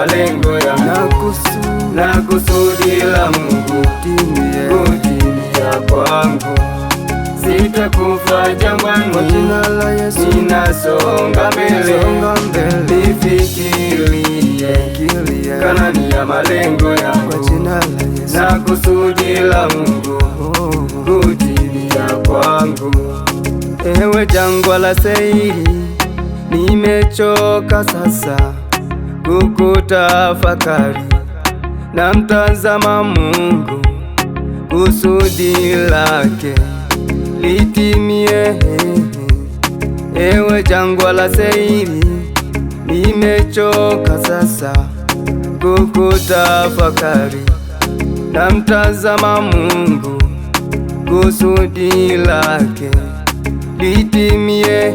malengo yangu na kusudi la Mungu kutimia kwangu. Sitakufa jangwani, ninasonga mbele, nifikirie Kanaani ya malengo yangu na kusudi la Mungu kutimia kwangu. Ewe jangwa la Seiri, nimechoka sasa kukutafakari, na mtazama Mungu kusudi lake litimie. Ewe jangwa la Seiri, nimechoka sasa kukutafakari, na mtazama Mungu kusudi lake litimie.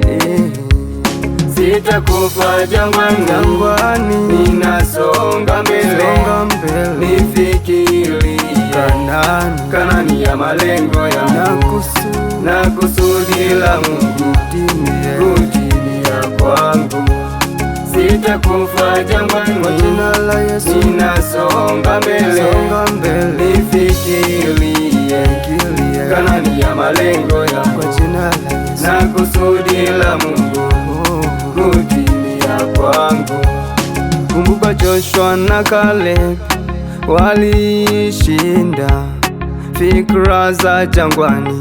Sitakufa jangwani, ninasonga mbele, nifikirie Kanaani ya malengo yangu na kusudi la Mungu kutimia kwangu. Sitakufa jangwani, ninasonga mbele, nifikirie Kanaani ya malengo yangu na kusudi la Mungu kutimia kwangu. Kumbuka Joshua na Caleb walishinda fikra za jangwani,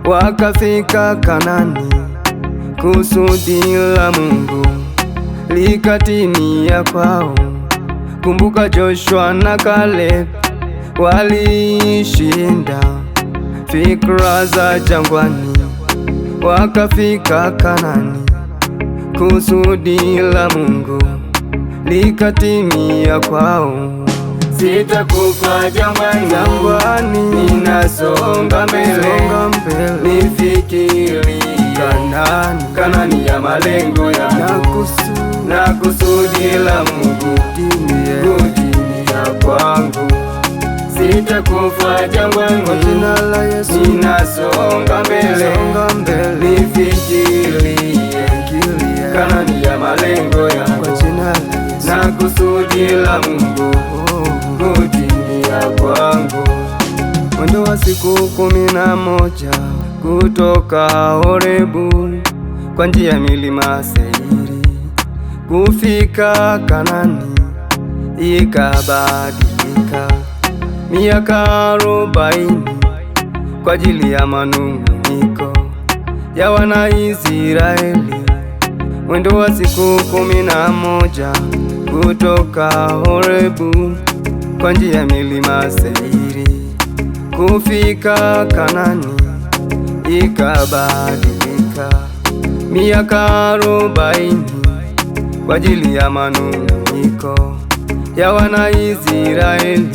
wakafika Kanaani, kusudi la Mungu likatimia kwao. Kumbuka Joshua na Caleb walishinda fikra za jangwani, wakafika Kanaani, kusudi la Mungu likatimia kwao. Sitakufa jangwani, ninasonga mbele, nifikirie Kanaani ya malengo yangu na kusudi la Mungu kutimia kwangu. Sitakufa jangwani, ninasonga mbele, nifikirie Kanaani ya malengo yangu na kusudi la Mungu kutimia kwangu. Mwendo wa siku 11 kutoka Horebu kwa njia ya milima Seiri kufika Kanaani, ikabadilika miaka 40 kwa ajili ya manung'uniko ya Wanaisraeli. Mwendo wa siku 11 kutoka Horebu kwa njia ya milima Seiri kufika Kanaani, ikabadilika miaka 40 kwa ajili ya manung'uniko ya Wanaisraeli.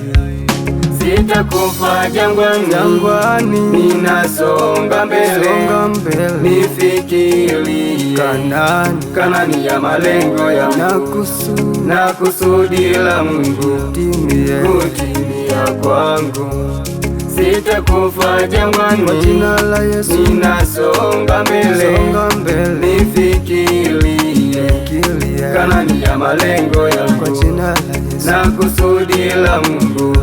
Sitakufa jangwani, ninasonga mbele, nifikirie Kanaani ya malengo yangu na kusudi la Mungu kutimia kwangu. Sitakufa jangwani, ninasonga mbele, nifikirie Kanaani ya malengo yangu na kusudi la Mungu